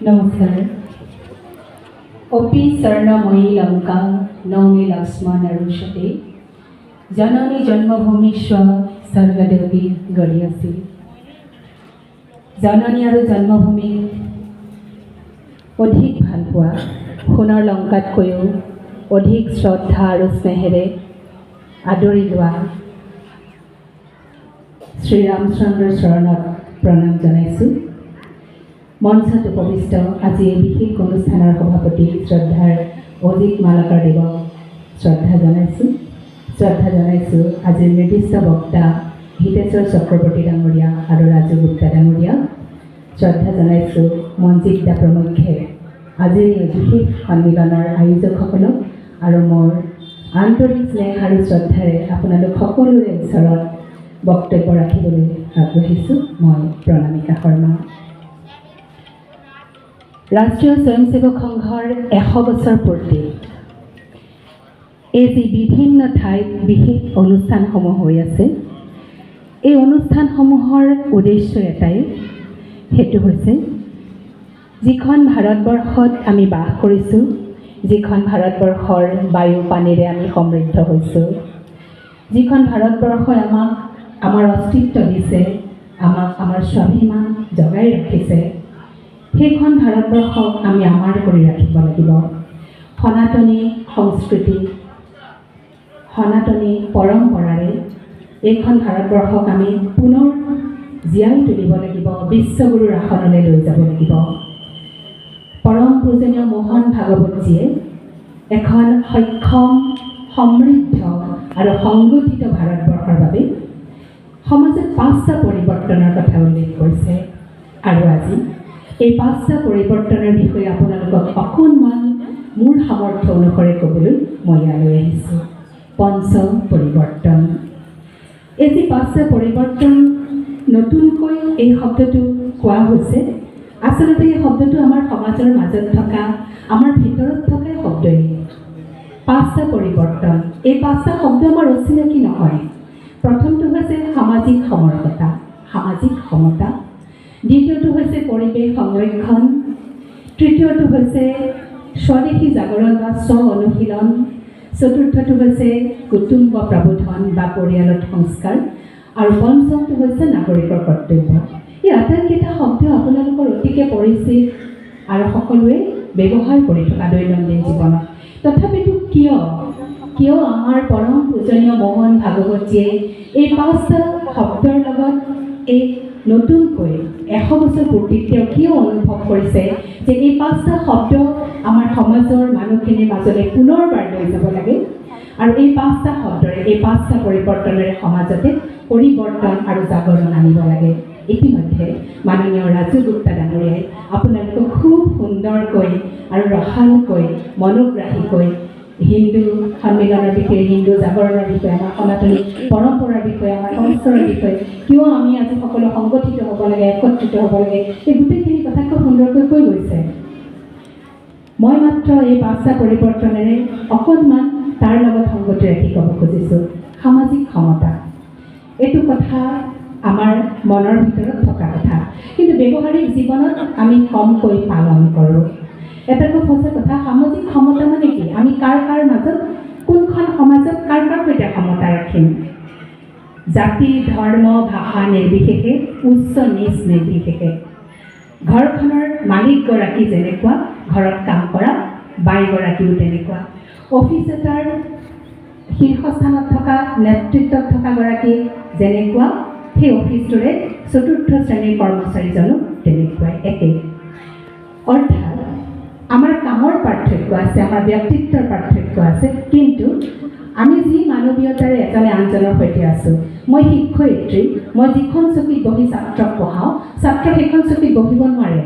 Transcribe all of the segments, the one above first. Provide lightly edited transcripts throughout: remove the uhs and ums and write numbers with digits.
নমস্কাৰ। অপি স্বৰ্ণময়ী লংকা নৌমি লক্ষ্মণ ৰুষতে জননী জন্মভূমিস্ব স্বৰ্গদেৱী গঢ়ি আছিল। জননী আৰু জন্মভূমিক অধিক ভালপোৱা সোণৰ লংকাতকৈও অধিক শ্ৰদ্ধা আৰু স্নেহেৰে আদৰি লোৱা শ্ৰীৰামচন্দ্ৰৰ চৰণত প্ৰণাম জনাইছোঁ। মঞ্চত উপবিষ্ট আজি এই বিশেষ অনুষ্ঠানৰ সভাপতি শ্ৰদ্ধাৰ অজিত মালাকাৰ দেৱক শ্ৰদ্ধা জনাইছোঁ। আজিৰ নিৰ্দিষ্ট বক্তা হিতেশ্বৰ চক্ৰৱৰ্তী ডাঙৰীয়া আৰু ৰাজু গুপ্তা ডাঙৰীয়া। শ্ৰদ্ধা জনাইছোঁ মঞ্জিত দা প্ৰমুখ্যে আজিৰ এই বিশেষ সন্মিলনৰ আয়োজকসকলক আৰু মোৰ আন্তৰিক স্নেহ আৰু শ্ৰদ্ধাৰে আপোনালোক সকলোৰে ওচৰত বক্তব্য ৰাখিবলৈ আগবাঢ়িছোঁ। মই প্ৰণামিকা শৰ্মা। ৰাষ্ট্ৰীয় স্বয়ংসেৱক সংঘৰ 100 বছৰ পূৰ্তি এই যি বিভিন্ন ঠাইত বিশেষ অনুষ্ঠানসমূহ হৈ আছে, এই অনুষ্ঠানসমূহৰ উদ্দেশ্য এটাই, সেইটো হৈছে যিখন ভাৰতবৰ্ষত আমি বাস কৰিছোঁ, যিখন ভাৰতবৰ্ষৰ বায়ু পানীৰে আমি সমৃদ্ধ হৈছোঁ, যিখন ভাৰতবৰ্ষই আমাক আমাৰ অস্তিত্ব দিছে, আমাক আমাৰ স্বাভিমান জগাই ৰাখিছে, সেইখন ভাৰতবৰ্ষক আমি আমাৰ কৰি ৰাখিব লাগিব। সনাতনী সংস্কৃতি, সনাতনী পৰম্পৰাৰে এইখন ভাৰতবৰ্ষক আমি পুনৰ জীয়াই তুলিব লাগিব, বিশ্বগুৰুৰ আসনলৈ লৈ যাব লাগিব। পৰম পূজনীয় মোহন ভাগৱতজীয়ে এখন সক্ষম, সমৃদ্ধ আৰু সংগঠিত ভাৰতবৰ্ষৰ বাবে সমাজত 5টা পৰিৱৰ্তনৰ কথা উল্লেখ কৰিছে। আৰু আজি এই 5টা পৰিৱৰ্তনৰ বিষয়ে আপোনালোকক অকণমান মোৰ সামৰ্থ্য অনুসৰি ক'বলৈ মই ইয়ালৈ আহিছোঁ। পঞ্চ পৰিৱৰ্তন। এই যি 5টা পৰিৱৰ্তন নতুনকৈ এই শব্দটো কোৱা হৈছে, আচলতে এই শব্দটো আমাৰ সমাজৰ মাজত থকা, আমাৰ ভিতৰত থকা শব্দই। 5টা পৰিৱৰ্তন, এই 5টা শব্দ আমাৰ অচিনাকি নহয়। প্ৰথমটো হৈছে সামাজিক সমৰকতা, সামাজিক সমতা। দ্বিতীয়টো হৈছে পৰিৱেশ সংৰক্ষণ। তৃতীয়টো হৈছে স্বদেশী জাগৰণ বা স্ব অনুশীলন। চতুৰ্থটো হৈছে কুটুম্ব প্ৰবোধন বা পৰিয়ালত সংস্কাৰ। আৰু পঞ্চমটো হৈছে নাগৰিকৰ কৰ্তব্য। এই আটাইকেইটা শব্দ আপোনালোকৰ অতিকে পৰিচিত আৰু সকলোৱে ব্যৱহাৰ কৰি থকা দৈনন্দিন জীৱনত। তথাপিতো কিয় আমাৰ পৰম পূজনীয় মোহন ভাগৱতজীয়ে এই 5টা শব্দৰ লগত এই নতুনকৈ 100 বছৰ পূৰ্তিত তেওঁ কিয় অনুভৱ কৰিছে যে এই 5টা শব্দ আমাৰ সমাজৰ মানুহখিনিৰ মাজলৈ পুনৰবাৰ লৈ যাব লাগে, আৰু এই 5টা শব্দৰে, এই 5টা পৰিৱৰ্তনেৰে সমাজতে পৰিৱৰ্তন আৰু জাগৰণ আনিব লাগে। ইতিমধ্যে মাননীয় ৰাজু গুপ্তা ডাঙৰীয়াই আপোনালোকক খুব সুন্দৰকৈ আৰু ৰসালকৈ, মনোগ্ৰাহীকৈ হিন্দু সন্মিলনৰ বিষয়ে, হিন্দু জাগৰণৰ বিষয়ে, আমাৰ সনাতনী পৰম্পৰাৰ বিষয়ে, আমাৰ সংস্কাৰৰ বিষয়ে, কিয় আমি আজি সকলো সংগঠিত হ'ব লাগে, একত্ৰিত হ'ব লাগে, এই গোটেইখিনি কথা খুব সুন্দৰকৈ কৈ গৈছে। মই মাত্ৰ এই 5টা পৰিৱৰ্তনেৰে অকণমান তাৰ লগত সংগতি ৰাখি ক'ব খুজিছোঁ। সামাজিক সমতা, এইটো কথা আমাৰ মনৰ ভিতৰত থকা কথা, কিন্তু ব্যৱহাৰিক জীৱনত আমি কমকৈ পালন কৰোঁ। এটা খুব সঁচা কথা, সামাজিক সমতা মানে কি? আমি কাৰ মাজত, কোনখন সমাজত কাৰ সৈতে সমতা ৰাখিম? জাতি, ধৰ্ম, ভাষা নিৰ্বিশেষে, উচ্চ নিচ নিৰ্বিশেষে। ঘৰখনৰ মালিকগৰাকী যেনেকুৱা, ঘৰত কাম কৰা বাইগৰাকীও তেনেকুৱা। অফিচ এটাৰ শীৰ্ষস্থানত থকা, নেতৃত্বত থকা গৰাকী যেনেকুৱা, সেই অফিচটোৰে 4ৰ্থ শ্ৰেণীৰ কৰ্মচাৰীজনো তেনেকুৱাই, একেই। অৰ্থাৎ আমাৰ কামৰ পাৰ্থক্য আছে, আমাৰ ব্যক্তিত্বৰ পাৰ্থক্য আছে, কিন্তু আমি যি মানৱীয়তাৰে এজনে আনজনৰ সৈতে আছোঁ। মই শিক্ষয়িত্ৰী, মই যিখন চকীত বহি ছাত্ৰক পঢ়াওঁ, ছাত্ৰ সেইখন চকীত বহিব নোৱাৰে।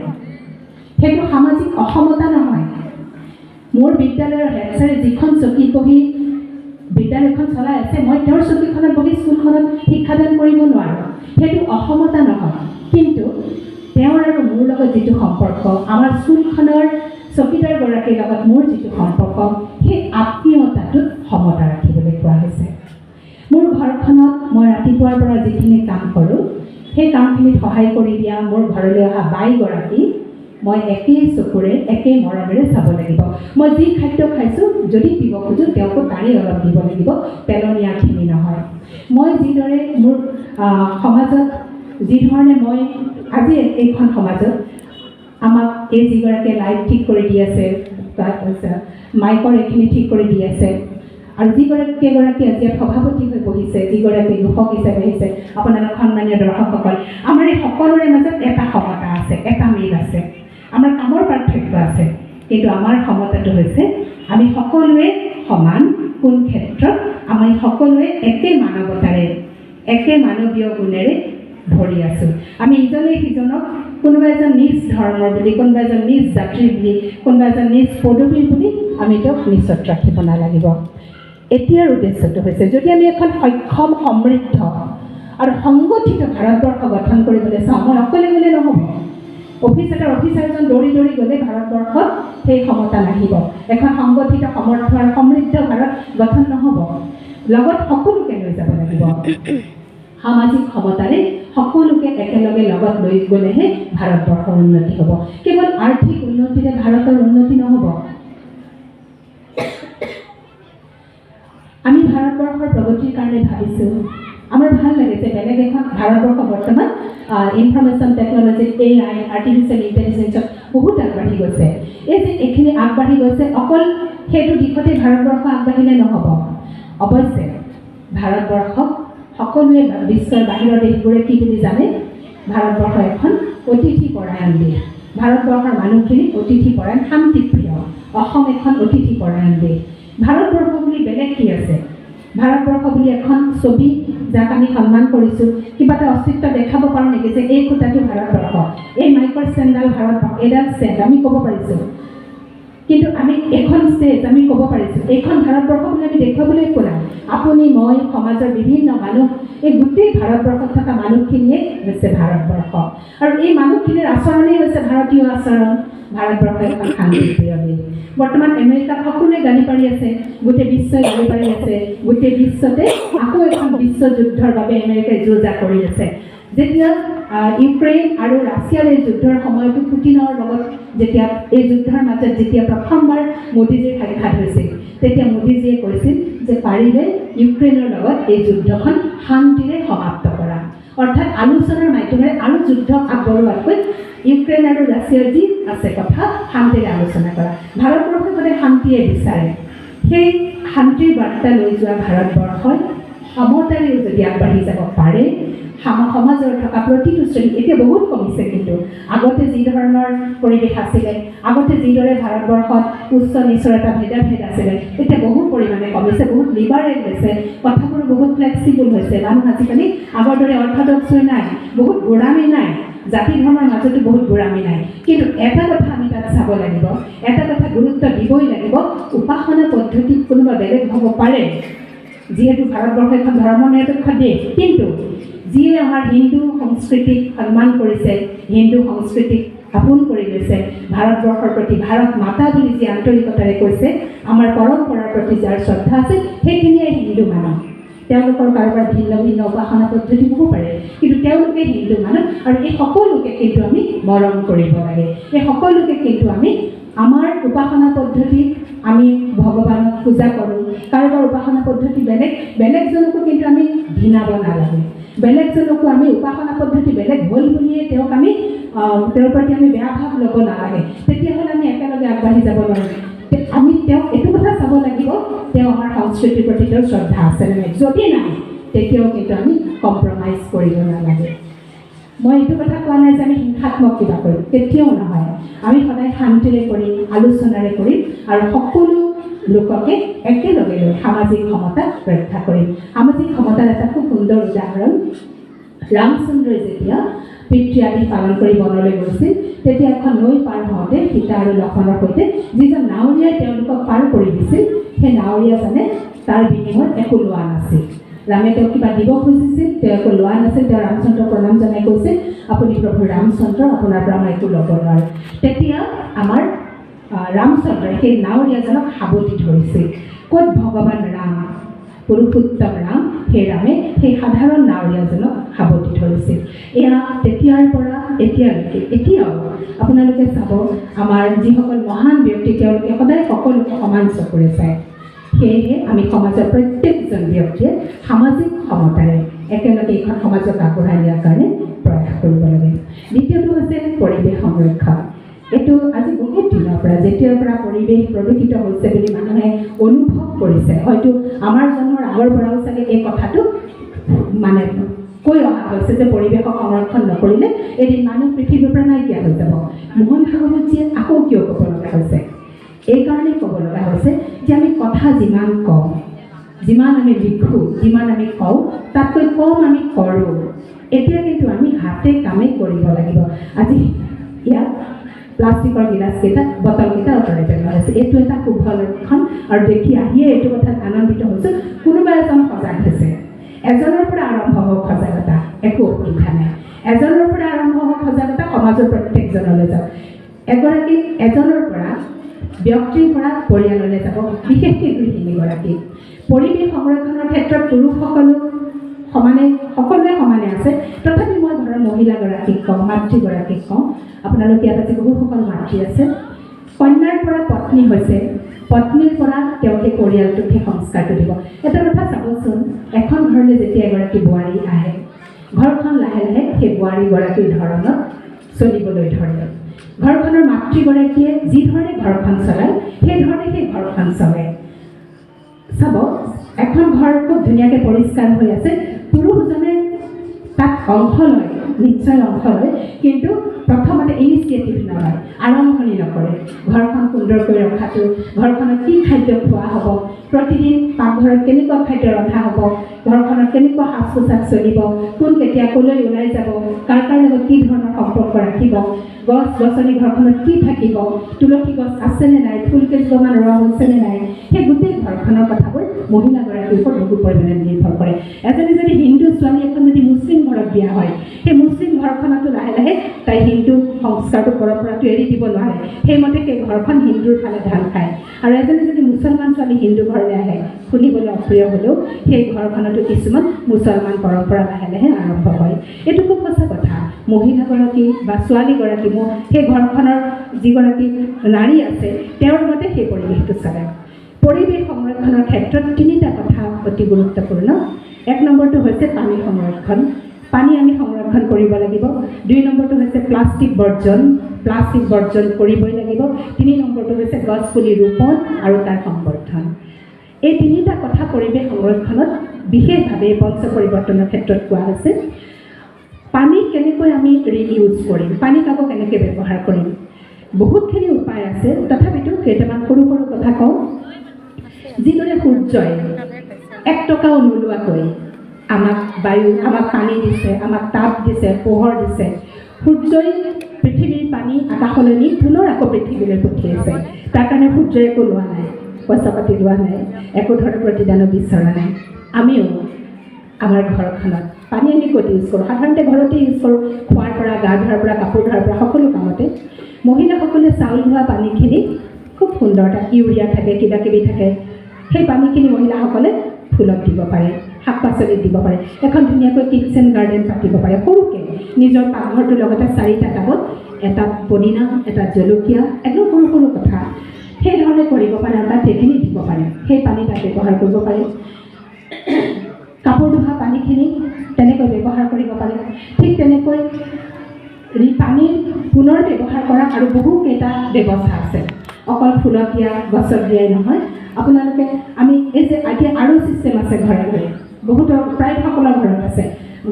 সেইটো সামাজিক অসমতা নহয়। মোৰ বিদ্যালয়ৰ হেডছাৰে যিখন চকীত বহি বিদ্যালয়খন চলাই আছে, মই তেওঁৰ চকীখনত বহি স্কুলখনত শিক্ষাদান কৰিব নোৱাৰোঁ। সেইটো অসমতা নহয়, কিন্তু তেওঁৰ আৰু মোৰ লগত যিটো সম্পৰ্ক, আমাৰ স্কুলখনৰ চকীদাৰগৰাকীৰ লগত মোৰ যিটো সম্পৰ্ক, সেই আত্মীয়তাটোত সমতা ৰাখিবলৈ কোৱা হৈছে। মোৰ ঘৰখনত মই ৰাতিপুৱাৰ পৰা যিখিনি কাম কৰোঁ, সেই কামখিনিত সহায় কৰি দিয়া মোৰ ঘৰলৈ অহা বাইগৰাকী, মই একেই চকুৰে একেই মৰমেৰে চাব লাগিব। মই যি খাদ্য খাইছোঁ যদি দিব খোজোঁ তেওঁকো তাৰে অলপ দিব লাগিব, পেলনীয়াখিনি নহয়। মই যিদৰে মোৰ সমাজত যিধৰণে মই আজি এইখন সমাজত আমাক এই যিগৰাকীয়ে লাইট ঠিক কৰি দি আছে, মাইকৰ এইখিনি ঠিক কৰি দি আছে, আৰু কেইগৰাকী আজি সভাপতি হৈ বহিছে, যিগৰাকী লোকক হিচাপে আহিছে, আপোনালোক সন্মানীয় দৰ্শকসকল, আমাৰ এই সকলোৰে মাজত এটা সমতা আছে, এটা মিল আছে। আমাৰ কামৰ পাৰ্থক্য আছে, কিন্তু আমাৰ সমতাটো হৈছে আমি সকলোৱে সমান। কোন ক্ষেত্ৰত? আমি সকলোৱে একে মানৱতাৰে একে মানৱীয় গুণেৰে ভৰি আছোঁ। আমি ইজনে সিজনক কোনোবা এজন নিজ ধৰ্মৰ বুলি, কোনোবা এজন নিজ জাতিৰ বুলি, কোনোবা এজন নিজ পদবীৰ বুলি আমি তেওঁক নিচত ৰাখিব নালাগিব। এতিয়াৰ উদ্দেশ্যটো হৈছে যদি আমি এখন সক্ষম, সমৃদ্ধ আৰু সংগঠিত ভাৰতবৰ্ষ গঠন কৰিবলৈ চাওঁ, মই অকলে গ'লে নহ'ব। অফিচাৰজন দৌৰি দৌৰি গ'লে ভাৰতবৰ্ষত সেই সমতা নাহিব। এখন সংগঠিত, সমৰ্থ আৰু সমৃদ্ধ ভাৰত গঠন নহ'ব। লগত সকলোকে লৈ যাব লাগিব। সামাজিক ক্ষমতাৰে সকলোকে একেলগে লগত লৈ গ'লেহে ভাৰতবৰ্ষৰ উন্নতি হ'ব। কেৱল আৰ্থিক উন্নতিৰে ভাৰতৰ উন্নতি নহ'ব। আমি ভাৰতবৰ্ষৰ প্ৰগতিৰ কাৰণে ভাবিছোঁ, আমাৰ ভাল লাগে যে বেলেগ এখন ভাৰতবৰ্ষ বৰ্তমান ইনফৰমেশ্যন টেকন'লজি, AI, আৰ্টিফিচিয়েল ইণ্টেলিজেঞ্চত বহুত আগবাঢ়ি গৈছে। এই যে এইখিনি আগবাঢ়ি গৈছে, অকল সেইটো দিশতে ভাৰতবৰ্ষ আগবাঢ়িলে নহ'ব। অৱশ্যে ভাৰতবৰ্ষক সকলোৱে বিশ্বৰ বাহিৰৰ দেশবোৰে কি বুলি জানে? ভাৰতবৰ্ষ এখন অতিথিপৰায়ণ দেশ। ভাৰতবৰ্ষৰ মানুহখিনি অতিথিপৰায়ণ, শান্তিপ্ৰিয়। অসম এখন অতিথিপৰায়ণ দেশ। ভাৰতবৰ্ষ বুলি বেলেগ কি আছে? ভাৰতবৰ্ষ বুলি এখন ছবি যাক আমি সন্মান কৰিছোঁ, কিবা এটা অস্তিত্ব দেখাব পাৰোঁ নেকি যে এই খুঁটাটো ভাৰতবৰ্ষ, এই মাইকৰ ষ্টেণ্ডডাল ভাৰতবৰ্ষ, এইডাল ষ্টেণ্ড আমি ক'ব পাৰিছোঁ। কিন্তু আমি এখন ষ্টেজ আমি ক'ব পাৰিছোঁ, এইখন ভাৰতবৰ্ষ বুলি আমি দেখুৱাবলৈ একো নাই। আপুনি, মই, সমাজৰ বিভিন্ন মানুহ, এই গোটেই ভাৰতবৰ্ষত থকা মানুহখিনিয়ে হৈছে ভাৰতবৰ্ষ। আৰু এই মানুহখিনিৰ আচৰণেই হৈছে ভাৰতীয় আচৰণ। ভাৰতবৰ্ষ এখন শান্তিপ্ৰিয় দেশ। বৰ্তমান আমেৰিকাক সকলোৱে গালি পাৰি আছে, গোটেই বিশ্বই গালি পাৰি আছে। গোটেই বিশ্বতে আকৌ এখন বিশ্বযুদ্ধৰ বাবে আমেৰিকাই যুঁজা কৰি আছে। যেতিয়া ইউক্ৰেইন আৰু ৰাছিয়াৰ এই যুদ্ধৰ সময়তো পুটিনৰ লগত যেতিয়া এই যুদ্ধৰ মাজত যেতিয়া প্ৰথমবাৰ মোদীজীৰ সাক্ষাৎ হৈছিল, তেতিয়া মোদীজীয়ে কৈছিল যে পাৰিলে ইউক্ৰেইনৰ লগত এই যুদ্ধখন শান্তিৰে সমাপ্ত কৰা। অৰ্থাৎ আলোচনাৰ মাধ্যমেৰে আৰু যুদ্ধ আগবঢ়োৱাতকৈ ইউক্ৰেইন আৰু ৰাছিয়াৰ যি আছে কথা শান্তিৰে আলোচনা কৰা। ভাৰতবৰ্ষই সদায় শান্তিয়ে বিচাৰে। সেই শান্তিৰ বাৰ্তা লৈ যোৱা ভাৰতবৰ্ষই সমতাৰেও যদি আগবাঢ়ি যাব পাৰে, সমাজৰ থকা প্ৰতিটো শ্ৰেণী এতিয়া বহুত কমিছে। কিন্তু আগতে যি ধৰণৰ পৰিৱেশ আছিলে, আগতে যিদৰে ভাৰতবৰ্ষত উচ্চ নিচৰ এটা ভেদাভেদ আছিলে, এতিয়া বহু পৰিমাণে কমিছে। বহুত লিবাৰেল হৈছে, কথাবোৰ বহুত ফ্লেক্সিবল হৈছে। মানুহ আজিকালি আগৰ দৰে অৰ্থডক্স হৈ নাই, বহুত গোড়ামী নাই, জাতি ধৰ্মৰ মাজতো বহুত গোড়ামী নাই। কিন্তু এটা কথা আমি তাত চাব লাগিব, এটা কথা গুৰুত্ব দিবই লাগিব, উপাসনা পদ্ধতিত কোনোবা বেলেগ হ'ব পাৰে। যিহেতু ভাৰতবৰ্ষ এখন ধৰ্ম নিৰপেক্ষ দেশ, কিন্তু যিয়ে আমাৰ হিন্দু সংস্কৃতিক সন্মান কৰিছে, হিন্দু সংস্কৃতিক আপোন কৰি লৈছে, ভাৰতবৰ্ষৰ প্ৰতি ভাৰত মাতা বুলি যি আন্তৰিকতাৰে কৈছে, আমাৰ পৰম্পৰাৰ প্ৰতি যাৰ শ্ৰদ্ধা আছে, সেইখিনিয়ে হিন্দু মানুহ। তেওঁলোকৰ কাৰোবাৰ ভিন্ন ভিন্ন উপাসনা পদ্ধতি হ'ব পাৰে, কিন্তু তেওঁলোকে হিন্দু মানুহ। আৰু এই সকলোকে কিন্তু আমি মৰম কৰিব লাগে। এই সকলোকে কিন্তু আমি আমাৰ উপাসনা পদ্ধতিত আমি ভগৱানক পূজা কৰোঁ। কাৰোবাৰ উপাসনা পদ্ধতি বেলেগ, বেলেগজনকো কিন্তু আমি ঘৃণাব নালাগে। বেলেগজনকো আমি উপাসনা পদ্ধতি বেলেগ হ'ল বুলিয়ে তেওঁৰ প্ৰতি আমি বেয়া ভাৱ ল'ব নালাগে। তেতিয়াহ'লে আমি একেলগে আগবাঢ়ি যাব নোৱাৰিম। আমি তেওঁক এইটো কথা চাব লাগিব, তেওঁ আমাৰ সংস্কৃতিৰ প্ৰতি তেওঁৰ শ্ৰদ্ধা আছে নে নাই। যদি নাই, তেতিয়াও কিন্তু আমি কম্প্ৰমাইজ কৰিব নালাগে। মই এইটো কথা কোৱা নাই যে আমি হিংসাত্মক কিবা কৰিম, কেতিয়াও নহয়। আমি সদায় শান্তিৰে কৰিম, আলোচনাৰে কৰিম, আৰু সকলো লোককে একেলগে লৈ সামাজিক ক্ষমতা ৰক্ষা কৰিম। সামাজিক ক্ষমতাৰ এটা খুব সুন্দৰ উদাহৰণ, ৰামচন্দ্ৰই যেতিয়া পিতৃ আদি পালন কৰি বনলৈ গৈছিল, তেতিয়া এখন নৈ পাৰ হওঁতে সীতা আৰু লক্ষ্মণৰ সৈতে যিজন নাৱৰীয়াই তেওঁলোকক পাৰ কৰি দিছিল, সেই নাৱৰীয়াজনে তাৰ বিনিময়ত একো লোৱা নাছিল। ৰামে তেওঁক কিবা দিব খুজিছিল, তেওঁ একো লোৱা নাছিল। তেওঁ ৰামচন্দ্ৰক প্ৰণাম জনাই কৈছিল, আপুনি প্ৰভু ৰামচন্দ্ৰ, আপোনাৰ পৰা মই একো ল'ব নোৱাৰোঁ। তেতিয়া আমাৰ ৰামচন্দ্ৰই সেই নাৱৰীয়াজনক সাৱটি ধৰিছিল। ক'ত ভগৱান ৰাম, পুৰুষোত্তম ৰাম সেই ৰামে সেই সাধাৰণ নাৱৰীয়াজনক সাৱটি ধৰিছিল। এয়া তেতিয়াৰ পৰা এতিয়ালৈকে এতিয়াও আপোনালোকে চাব, আমাৰ যিসকল মহান ব্যক্তি তেওঁলোকে সদায় সকলোকে সমান চকুৰে চায়। সেয়েহে আমি সমাজৰ প্ৰত্যেকজন ব্যক্তিয়ে সামাজিক সমতাৰে একেলগে এইখন সমাজক আগবঢ়াই নিয়াৰ কাৰণে প্ৰয়াস কৰিব লাগে। দ্বিতীয়টো হৈছে পৰিৱেশ সংৰক্ষণ। এইটো আজি বহুত দিনৰ পৰা, যেতিয়াৰ পৰা পৰিৱেশ প্ৰদূষিত হৈছে বুলি মানুহে অনুভৱ কৰিছে, হয়তো আমাৰ জন্মৰ আগৰ পৰাও চাগে এই কথাটো মানে কৈ অহা হৈছে যে পৰিৱেশক সংৰক্ষণ নকৰিলে এদিন মানুহ পৃথিৱীৰ পৰা নাইকিয়া হৈ যাব। মোহন ভাগৱতীয়ে আকৌ কিয় ক'ব লগা হৈছে? এইকাৰণেই ক'ব লগা হৈছে যে আমি কথা যিমান কওঁ, যিমান আমি লিখোঁ, যিমান আমি কওঁ, তাতকৈ কম আমি কৰোঁ। এতিয়া কিন্তু আমি হাতে কামে কৰিব লাগিব। আজি ইয়াত প্লাষ্টিকৰ গিলাচকেইটা, বটলকেইটা আঁতৰাই পেলোৱা হৈছে। এইটো এটা শুভ লক্ষণ আৰু দেখি আহিয়ে এইটো কথাত আনন্দিত হৈছোঁ, কোনোবা এজন সজাগ হৈছে। এজনৰ পৰা আৰম্ভ হওক সজাগতা, একো অসুবিধা নাই। এজনৰ পৰা আৰম্ভ হওক সজাগতা, সমাজৰ প্ৰত্যেকজনলৈ যাওক। এজনৰ পৰা, ব্যক্তিৰ পৰা পৰিয়াললৈ যাব, বিশেষকৈ গৃহিণীগৰাকী। পৰিৱেশ সংৰক্ষণৰ ক্ষেত্ৰত পুৰুষসকলো সকলোৱে সমানে আছে। তথাপি মই ঘৰৰ মহিলাগৰাকীক কওঁ, মাতৃগৰাকীক কওঁ, আপোনালোকে ইয়াত আজি বহুসকল মাতৃ আছে। কন্যাৰ পৰা পত্নী হৈছে, পত্নীৰ পৰা তেওঁ সেই পৰিয়ালটোক সেই সংস্কাৰটো দিব। এটা কথা চাবচোন, এখন ঘৰলৈ যেতিয়া এগৰাকী বোৱাৰী আহে, ঘৰখন লাহে লাহে সেই বোৱাৰীগৰাকীৰ ধৰণত চলিবলৈ ধৰে। ঘৰখনৰ মাতৃগৰাকীয়ে যি ধৰণে ঘৰখন চলায়, সেই ধৰণে সেই ঘৰখন চলে। চাব, এখন ঘৰ খুব ধুনীয়াকৈ পৰিষ্কাৰ হৈ আছে, পুৰুষজনে তাত অংশ লয়, নিশ্চয় অংশ লয়, কিন্তু প্ৰথমতে ইনিচিয়েটিভ নলয়, আৰম্ভণি নকৰে। ঘৰখন সুন্দৰকৈ ৰখাটো, ঘৰখনত কি খাদ্য খোৱা হ'ব, প্ৰতিদিন পাকঘৰত কেনেকুৱা খাদ্য ৰন্ধা হ'ব, ঘৰখনত কেনেকুৱা সাজ পোছাক চলিব, কোন কেতিয়া ক'লৈ ওলাই যাব, কাৰ লগত কি ধৰণৰ সম্পৰ্ক ৰাখিব, গছ গছনি ঘৰখনত কি থাকিব, তুলসী গছ আছেনে নাই, ফুল কেইজোপামান ৰোৱা হৈছেনে নাই, সেই গোটেই ঘৰখনৰ কথাবোৰ মহিলাগৰাকীৰ ওপৰত বহু পৰিমাণে নিৰ্ভৰ কৰে। এজনী যদি হিন্দু ছোৱালী এখন যদি মুছলিম ঘৰত বিয়া হয়, সেই মুছলিম ঘৰখনতো লাহে লাহে তাই হিন্দু সংস্কাৰটো পৰম্পৰাটো এৰি দিব নোৱাৰে। সেইমতে সেই ঘৰখন হিন্দুৰ ফালে ঢাল খায়। আৰু এজনী যদি মুছলমান ছোৱালী হিন্দু ঘৰলৈ আহে, শুনিবলৈ অপ্ৰিয় হ'লেও সেই ঘৰখনতো কিছুমান মুছলমান পৰম্পৰা লাহে লাহে আৰম্ভ হয়। এইটো খুব সঁচা কথা। মহিলাগৰাকী বা ছোৱালীগৰাকী, সেই ঘৰখনৰ যিগৰাকী নাৰী আছে, তেওঁৰ মতে সেই পৰিৱেশটো চলে। পৰিৱেশ সংৰক্ষণৰ ক্ষেত্ৰত তিনিটা কথা অতি গুৰুত্বপূৰ্ণ। এক নম্বৰটো হৈছে পানী সংৰক্ষণ। পানী আমি সংৰক্ষণ কৰিব লাগিব। 2 নম্বৰটো হৈছে প্লাষ্টিক বৰ্জন কৰিবই লাগিব। 3 নম্বৰটো হৈছে গছ পুলি ৰোপণ আৰু তাৰ সংবৰ্ধন। এই তিনিটা কথা পৰিৱেশ সংৰক্ষণত বিশেষভাৱে পঞ্চ পৰিৱৰ্তনৰ ক্ষেত্ৰত কোৱা হৈছে। পানী কেনেকৈ আমি ৰিইউজ কৰিম, পানীক আকৌ কেনেকৈ ব্যৱহাৰ কৰিম, বহুতখিনি উপায় আছে। তথাপিতো কেইটামান সৰু সৰু কথা কওঁ। যিদৰে সূৰ্যই 1 টকাও নোলোৱাকৈ আমাক পানী দিছে, আমাক তাপ দিছে, পোহৰ দিছে। সূৰ্যই পৃথিৱীৰ পানী আকাশলৈ নি পুনৰ আকৌ পৃথিৱীলৈ পঠিয়াইছে। তাৰ কাৰণে সূৰ্যই একো লোৱা নাই, পইচা পাতি লোৱা নাই, একো ধৰণৰ প্ৰতিদানো বিচৰা নাই। আমিও আমাৰ ঘৰখনত পানী আমি ক'ত ইউজ কৰোঁ? সাধাৰণতে ঘৰতে ইউজ কৰোঁ, খোৱাৰ পৰা, গা ধোৱাৰ পৰা, কাপোৰ ধোৱাৰ পৰা, সকলো কামতে। মহিলাসকলে চাউল ধোৱা পানীখিনি খুব সুন্দৰ, তাত ইউৰিয়া থাকে, কিবা কিবি থাকে। সেই পানীখিনি মহিলাসকলে ফুলত দিব পাৰে, শাক পাচলিত দিব পাৰে, এখন ধুনীয়াকৈ কিটচেন গাৰ্ডেন পাতিব পাৰে। সৰুকৈ নিজৰ পাকঘৰটোৰ লগতে 4টা টাবত এটা পদিনা, এটা জলকীয়া, একদম সৰু সৰু কথা সেইধৰণে কৰিব পাৰে আৰু তাত সেইখিনি দিব পাৰে। সেই পানী তাত ব্যৱহাৰ কৰিব পাৰে। কাপোৰ ধোৱা পানীখিনি তেনেকৈ ব্যৱহাৰ কৰিব পাৰে। ঠিক তেনেকৈ পানীৰ পুনৰ ব্যৱহাৰ কৰা আৰু বহুকেইটা ব্যৱস্থা আছে। অকল ফুলত দিয়া, গছত দিয়াই নহয়। আপোনালোকে এই যে এতিয়া আৰ অ' ছিষ্টেম আছে ঘৰে ঘৰে, বহুতৰ প্ৰায়সকলৰ ঘৰত আছে।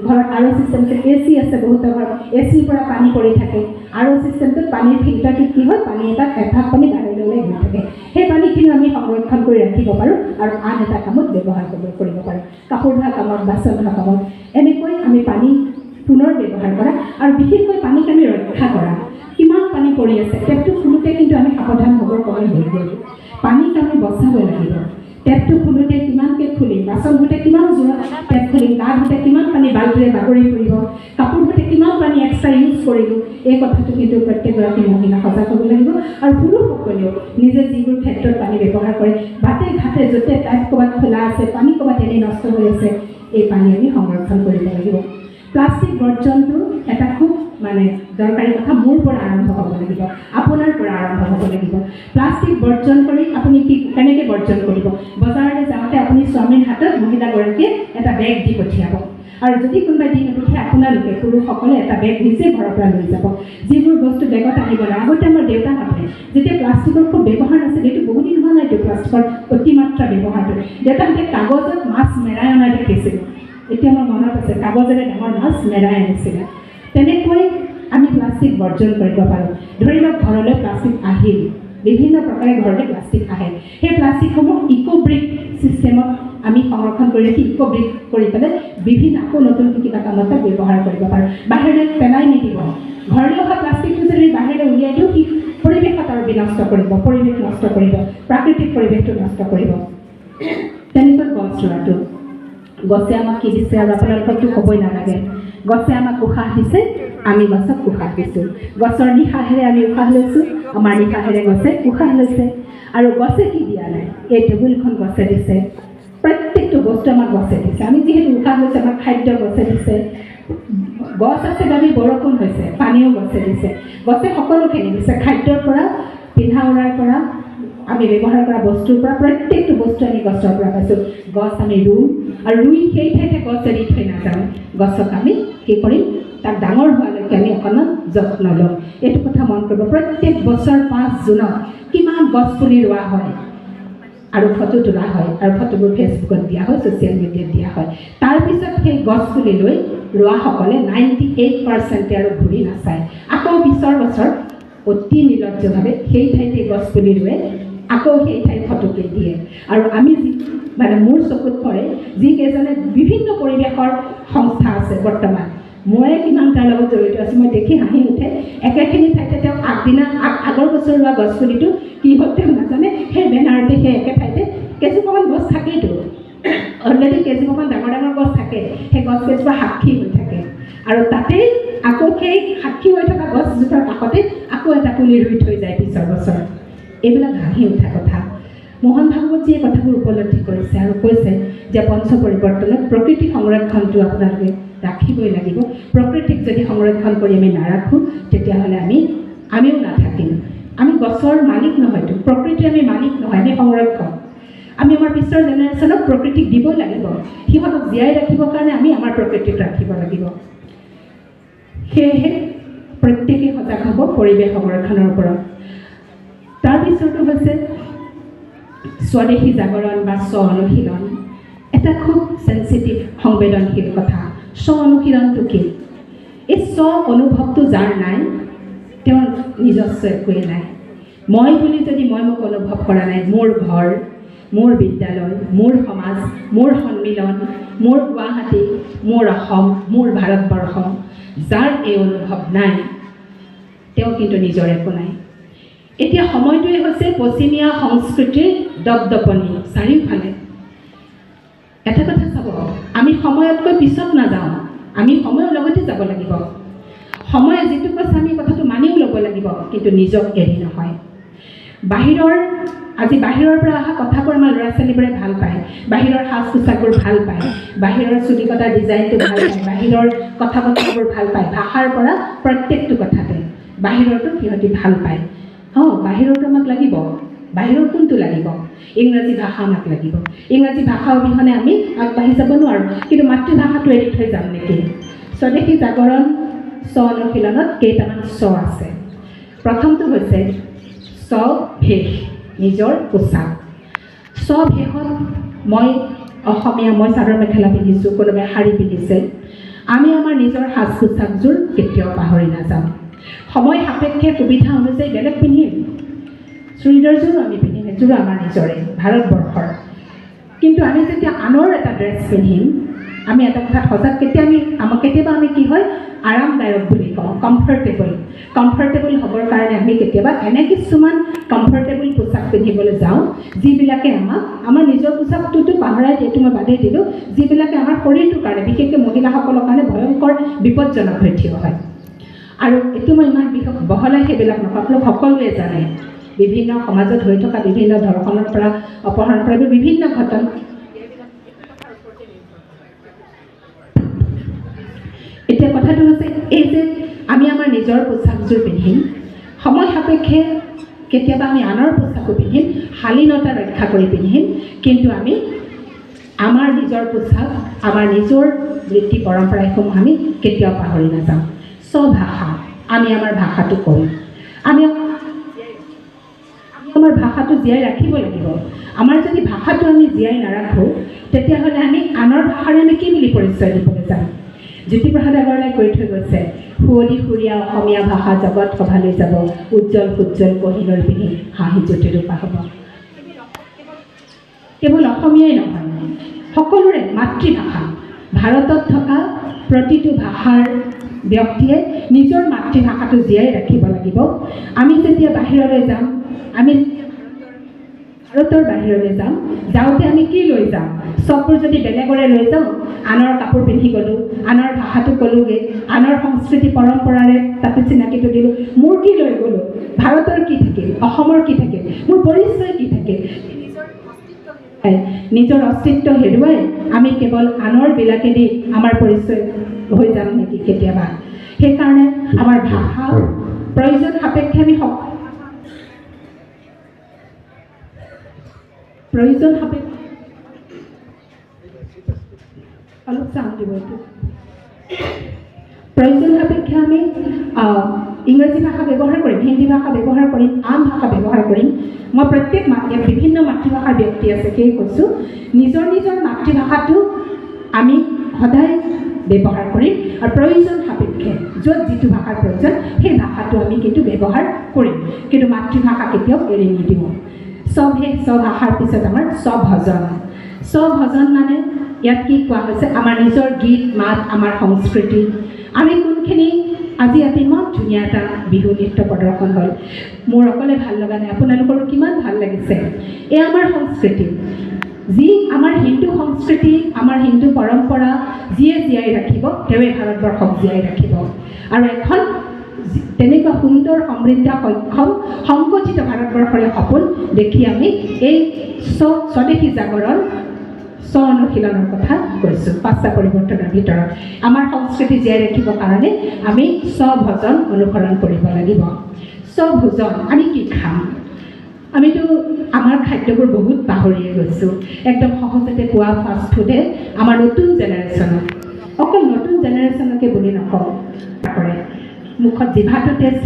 ঘৰত আৰ অ' ছিষ্টেম আছে, AC আছে বহুতৰ ঘৰত, ACৰ পৰা পানী পৰি থাকে। আৰ অ' ছিষ্টেমটোত পানীৰ ফিল্টাৰটোত কি হয়, পানী এটাত এভাগ পানী বাহিৰলৈ গৈ থাকে। সেই পানীখিনি আমি সংৰক্ষণ কৰি ৰাখিব পাৰোঁ আৰু আন এটা কামত ব্যৱহাৰ কৰিব পাৰোঁ। কাপোৰ ধোৱা কামত, বাচন ধোৱা কামত, এনেকৈ আমি পানী পুনৰ ব্যৱহাৰ কৰা আৰু বিশেষকৈ পানীক আমি ৰক্ষা কৰা। কিমান পানী পৰি আছে, টেপটো খোলোতে কিন্তু আমি সাৱধান হ'বৰ কাৰণে হৈ গ'ল। পানীক আমি বচাব লাগিব। টেপটো খোলোতে কিমানকৈ খুলিম, বাচন ধোতে কিমান জোৰত টেপ খুলিম, গা ধোতে কিমান পানী বাল্টিৰে বাগৰি ফুৰিব, কাপোৰ ধোতে কিমান পানী এক্সট্ৰা ইউজ কৰিলোঁ, এই কথাটো কিন্তু প্ৰত্যেকগৰাকী মহিলা সজাগ হ'ব লাগিব। আৰু পুৰুষসকলেও নিজে যিবোৰ ক্ষেত্ৰত পানী ব্যৱহাৰ কৰে, বাটে ঘাটে য'তে টাইপ ক'ৰবাত খোলা আছে, পানী ক'ৰবাত এনেই নষ্ট হৈ আছে, এই পানী আমি সংৰক্ষণ কৰিব লাগিব। প্লাষ্টিক বৰ্জনটো এটা খুব দৰকাৰী কথা মোৰ পৰা আৰম্ভ হ'ব লাগিব, আপোনাৰ পৰা আৰম্ভ হ'ব লাগিব। প্লাষ্টিক বৰ্জন কৰি আপুনি কেনেকৈ বৰ্জন কৰিব? বজাৰলৈ যাওঁতে আপুনি স্বামীৰ হাতত মহিলাগৰাকীয়ে এটা বেগ দি পঠিয়াব, আৰু যদি কোনোবাই দি নপঠিয়াই আপোনালোকে পুৰুষসকলে এটা বেগ নিজে ঘৰৰ পৰা লৈ যাব। যিবোৰ বস্তু বেগত আনিব লাগে, আগতে আমাৰ দেউতাহঁতে যেতিয়া প্লাষ্টিকৰ খুব ব্যৱহাৰ নাছিল, এইটো বহুত দিন হোৱা নাইতো প্লাষ্টিকৰ অতিমাত্ৰা ব্যৱহাৰটো, দেউতাহঁতে কাগজত মাছ মেৰাই অনা দেখিছিলোঁ। এতিয়া মোৰ মনত আছে কাগজেৰে ডাঙৰ মাছ মেৰাই আনিছিলে। তেনেকৈ আমি প্লাষ্টিক বৰ্জন কৰিব পাৰোঁ। ধৰি লওক ঘৰলৈ প্লাষ্টিক আহিল, বিভিন্ন প্ৰকাৰে ঘৰলৈ প্লাষ্টিক আহে, সেই প্লাষ্টিকসমূহ ইক'ব্ৰিক ছিষ্টেমত আমি সংৰক্ষণ কৰি ৰাখি ইক'ব্ৰিক কৰি পেলাই বিভিন্ন আকৌ নতুন কিবা কামত ব্যৱহাৰ কৰিব পাৰোঁ। বাহিৰলৈ পেলাই নিদিব। ঘৰলৈ অহা প্লাষ্টিকটো যদি বাহিৰলৈ উলিয়াই দিওঁ, সি পৰিৱেশত আৰু বিনষ্ট কৰিব, পৰিৱেশ নষ্ট কৰিব, প্ৰাকৃতিক পৰিৱেশটো নষ্ট কৰিব। তেনেকৈ গছ ৰোৱাটো, গছে আমাক কি দিছে আৰু আপোনালোককতো ক'বই নালাগে। গছে আমাক উশাহ দিছে, আমি গছক উশাহ দিছোঁ। গছৰ নিশাহেৰে আমি উশাহ লৈছোঁ, আমাৰ নিশাহেৰে গছে উশাহ লৈছে। আৰু গছে কি দিয়া নাই? এই টেবুলখন গছে দিছে, প্ৰত্যেকটো বস্তু আমাক গছে দিছে। আমি যিহেতু উশাহ লৈছোঁ, আমাক খাদ্য গছে দিছে। গছ আছে বাবে বৰষুণ হৈছে, পানীও গছে দিছে। গছে সকলোখিনি দিছে, খাদ্যৰ পৰা পিন্ধা উৰাৰ পৰা আমি ব্যৱহাৰ কৰা বস্তুৰ পৰা প্ৰত্যেকটো বস্তু আমি গছৰ পৰা পাইছোঁ। গছ আমি ৰুম, আৰু ৰুই সেই ঠাইতে গছ এৰি থৈ নাযাওঁ। গছক আমি কি কৰিম? তাক ডাঙৰ হোৱালৈকে আমি অকণমান যত্ন লওঁ। এইটো কথা মন কৰিব। প্ৰত্যেক বছৰ 5 জুনত কিমান গছ পুলি ৰোৱা হয় আৰু ফটো তোলা হয়, আৰু ফটোবোৰ ফেচবুকত দিয়া হয়, ছ'চিয়েল মিডিয়াত দিয়া হয়। তাৰপিছত সেই গছ পুলি লৈ ৰোৱাসকলে 98% আৰু ঘূৰি নাচায়। আকৌ পিছৰ বছৰ অতি নিৰ্লজ্জভাৱে সেই ঠাইতে গছ পুলি ৰুৱে, আকৌ সেই ঠাইত ফটোকে দিয়ে। আৰু আমি মোৰ চকুত পৰে, যিকেইজনে বিভিন্ন পৰিৱেশৰ সংস্থা আছে বৰ্তমান, মই কিমান তাৰ লগত জড়িত আছোঁ, মই দেখি হাঁহি উঠে। একেখিনি ঠাইতে তেওঁ আগৰ বছৰ ৰোৱা গছপুলিটো কি হ'ল তেওঁ নাজানে, সেই বেনাৰতে সেই একে ঠাইতে কেইজোপামান গছ থাকেইতো, অলৰেডি কেইজোপামান ডাঙৰ ডাঙৰ গছ থাকে, সেই গছ কেইজোপা সাক্ষী হৈ থাকে। আৰু তাতেই আকৌ সেই সাক্ষী হৈ থকা গছজোপাৰ কাষতে আকৌ এটা পুলি ৰুই থৈ যায় পিছৰ বছৰ। এইবিলাক হাঁহি উঠা কথা। মোহন ভাগৱতীয়ে কথাবোৰ উপলব্ধি কৰিছে আৰু কৈছে যে পঞ্চ পৰিৱৰ্তনত প্ৰকৃতি সংৰক্ষণটো আপোনালোকে ৰাখিবই লাগিব। প্ৰকৃতিক যদি সংৰক্ষণ কৰি আমি নাৰাখোঁ, তেতিয়াহ'লে আমিও নাথাকিম। আমি গছৰ মালিক নহয়তো, প্ৰকৃতিৰ আমি মালিক নহয়, আমি সংৰক্ষণ। আমি আমাৰ পিছৰ জেনেৰেশ্যনক প্ৰকৃতিক দিব লাগিব। সিহঁতক জীয়াই ৰাখিবৰ কাৰণে আমি আমাৰ প্ৰকৃতিক ৰাখিব লাগিব। সেয়েহে প্ৰত্যেকেই সজাগ হ'ব পৰিৱেশ সংৰক্ষণৰ ওপৰত। তাৰপিছতো হৈছে স্বদেশী জাগৰণ বা স্ব অনুশীলন। এটা খুব চেঞ্চিটিভ সংবেদনশীল কথা। স্ব অনুশীলনটো কি? এই স্ব অনুভৱটো যাৰ নাই, তেওঁৰ নিজস্ব একোৱেই নাই। মই বুলি যদি মই মোক অনুভৱ কৰা নাই, মোৰ ঘৰ, মোৰ বিদ্যালয়, মোৰ সমাজ, মোৰ সন্মিলন, মোৰ গুৱাহাটী, মোৰ অসম, মোৰ ভাৰতবৰ্ষ, যাৰ এই অনুভৱ নাই, তেওঁ কিন্তু নিজৰ একো নাই। এতিয়া সময়টোৱে হৈছে পশ্চিমীয়া সংস্কৃতিৰ দপদপনি চাৰিওফালে। এটা কথা চাব, আমি সময়তকৈ পিছত নাযাওঁ, আমি সময়ৰ লগতে যাব লাগিব। সময়ে যিটো কৈছে আমি কথাটো মানিও ল'ব লাগিব, কিন্তু নিজক এৰি নহয়। আজি বাহিৰৰ পৰা অহা কথাবোৰ আমাৰ ল'ৰা ছোৱালীবোৰে ভাল পায়, বাহিৰৰ সাজ পোছাকবোৰ ভাল পায়, বাহিৰৰ চুলি কটা ডিজাইনটো ভাল পায়, বাহিৰৰ কথা বতৰাবোৰ ভাল পায়, ভাষাৰ পৰা প্ৰত্যেকটো কথাতে বাহিৰতো সিহঁতি ভাল পায়। বাহিৰতো আমাক লাগিব, বাহিৰৰ কোনটো লাগিব? ইংৰাজী ভাষা আমাক লাগিব। ইংৰাজী ভাষা অবিহনে আমি আগবাঢ়ি যাব নোৱাৰোঁ, কিন্তু মাতৃভাষাটো এৰি থৈ যাম নেকি? স্বদেশী জাগৰণ স্ব অনুশীলনত কেইটামান স্ব আছে। প্ৰথমটো হৈছে স্বভেষ, নিজৰ পোচাক। স্বভেষত মই অসমীয়া, মই চাদৰ মেখেলা পিন্ধিছোঁ, কোনোবাই শাৰী পিন্ধিছে। আমি আমাৰ নিজৰ সাজ পোছাকযোৰ কেতিয়াও পাহৰি নাযাওঁ। সময় সাপেক্ষে সুবিধা অনুযায়ী বেলেগ পিন্ধিম, চুৰিদাৰযোৰো আমি পিন্ধিম, এযোৰো আমাৰ নিজৰে ভাৰতবৰ্ষৰ। কিন্তু আমি যেতিয়া আনৰ এটা ড্ৰেছ পিন্ধিম, আমি এটা কথাত সজাগ। কেতিয়াবা আমি কি হয়, আৰামদায়ক বুলি কওঁ, কমফৰ্টেবল হ'বৰ কাৰণে আমি কেতিয়াবা এনে কিছুমান কমফৰ্টেবল পোচাক পিন্ধিবলৈ যাওঁ, যিবিলাকে আমাৰ নিজৰ পোচাকটোতো পাহৰাই দিয়েতো মই বাদেই দিলোঁ, যিবিলাকে আমাৰ শৰীৰটোৰ কাৰণে, বিশেষকৈ মহিলাসকলৰ কাৰণে ভয়ংকৰ বিপদজনক হৈ থিয় হয়। আৰু এইটো মই ইমান বহলাই সেইবিলাক নকওঁ, আপোনালোক সকলোৱে জানে বিভিন্ন সমাজত হৈ থকা বিভিন্ন ধৰ্ষণৰ পৰা, অপহৰণৰ পৰা বিভিন্ন ঘটনা এতিয়া কথাটো হৈছে এই যে আমি আমাৰ নিজৰ পোচাকযোৰ পিন্ধিম, সময় সাপেক্ষে কেতিয়াবা আমি আনৰ পোচাকো পিন্ধিম, শালীনতা ৰক্ষা কৰি পিন্ধিম, কিন্তু আমি আমাৰ নিজৰ পোচাক, আমাৰ নিজৰ বৃত্তি পৰম্পৰাসমূহ আমি কেতিয়াও পাহৰি নাযাওঁ। স্বভাষা, আমি আমাৰ ভাষাটো কওঁ, আমি আমাৰ ভাষাটো জীয়াই ৰাখিব লাগিব। আমাৰ যদি ভাষাটো আমি জীয়াই নাৰাখোঁ, তেতিয়াহ'লে আমি আনৰ ভাষাৰে আমি কি বুলি পৰিচয় দিবলৈ যাম? জ্যোতিপ্ৰসাদ আগৰৱালাই কৈ থৈ গৈছে, শুৱলি সুৰীয়া অসমীয়া ভাষা জগত সভালৈ যাব, উজ্জ্বল সুজ্জ্বল কহিনুৰ পিন্ধি হাঁহি জ্যোতিৰূপা হ'ব। কেৱল অসমীয়াই নহয়, সকলোৰে মাতৃভাষা, ভাৰতত থকা প্ৰতিটো ভাষাৰ ব্যক্তিয়ে নিজৰ মাতৃভাষাটো জীয়াই ৰাখিব লাগিব। আমি যেতিয়া বাহিৰলৈ যাম, আমি ভাৰতৰ বাহিৰলৈ যাম, যাওঁতে আমি কি লৈ যাম? চববোৰ যদি বেলেগৰে লৈ যাওঁ, আনৰ কাপোৰ পিন্ধি গ'লোঁ, আনৰ ভাষাটো ক'লোঁগৈ, আনৰ সংস্কৃতি পৰম্পৰাৰে তাতে চিনাকিটো দিলোঁ, মোৰ কি লৈ গ'লোঁ? ভাৰতৰ কি থাকিল? অসমৰ কি থাকিল? মোৰ পৰিচয় কি থাকিল? নিজৰ অস্তিত্ব হেৰুৱাই আমি কেৱল আনৰ বিলাকেদি আমাৰ পৰিচয় হৈ যাম নেকি কেতিয়াবা? সেইকাৰণে আমাৰ ভাষা প্ৰয়োজন সাপেক্ষে আমি প্ৰয়োজন সাপেক্ষে অলপ চাম দিব এইটো। প্ৰয়োজন সাপেক্ষে আমি ইংৰাজী ভাষা ব্যৱহাৰ কৰিম, হিন্দী ভাষা ব্যৱহাৰ কৰিম, আন ভাষা ব্যৱহাৰ কৰিম। মই প্ৰত্যেক বিভিন্ন মাতৃভাষাৰ ব্যক্তি আছে, সেয়ে কৈছোঁ নিজৰ নিজৰ মাতৃভাষাটো আমি সদায় ব্যৱহাৰ কৰিম, আৰু প্ৰয়োজন সাপেক্ষে য'ত যিটো ভাষাৰ প্ৰয়োজন সেই ভাষাটো আমি কিন্তু ব্যৱহাৰ কৰিম, কিন্তু মাতৃভাষা কেতিয়াও এৰি নিদিওঁ। স্বভাষাৰ পিছত আমাৰ স্বভজন। স্বভজন মানে ইয়াত কি কোৱা হৈছে? আমাৰ নিজৰ গীত মাত, আমাৰ সংস্কৃতি, আমি কোনখিনি আজি ইয়াত ইমান ধুনীয়া এটা বিহু নৃত্য প্ৰদৰ্শন হ'ল, মোৰ অকলে ভাল লগা নাই, আপোনালোকৰো কিমান ভাল লাগিছে। এয়া আমাৰ সংস্কৃতি, যি আমাৰ হিন্দু সংস্কৃতি, আমাৰ হিন্দু পৰম্পৰা যিয়ে জীয়াই ৰাখিব, তেওঁৱে ভাৰতবৰ্ষক জীয়াই ৰাখিব। আৰু এখন তেনেকুৱা সুন্দৰ সমৃদ্ধ সক্ষম সংগঠিত ভাৰতবৰ্ষৰে সপোন দেখি আমি এই স্বদেশী জাগৰণ স্ব অনুশীলনৰ কথা কৈছোঁ। 5টা পৰিৱৰ্তনৰ ভিতৰত আমাৰ সংস্কৃতি জীয়াই ৰাখিবৰ কাৰণে আমি স্বভজন অনুসৰণ কৰিব লাগিব। স্বভোজন, আমি কি খাম? আমিতো আমাৰ খাদ্যবোৰ বহুত পাহৰিয়ে গৈছোঁ। একদম সহজতে পোৱা ফাষ্ট ফুডে আমাৰ নতুন জেনেৰেশ্যনক, অকল নতুন জেনেৰেশ্যনকে বুলি নকওঁ, কৰে মুখত জিভাটো টেষ্ট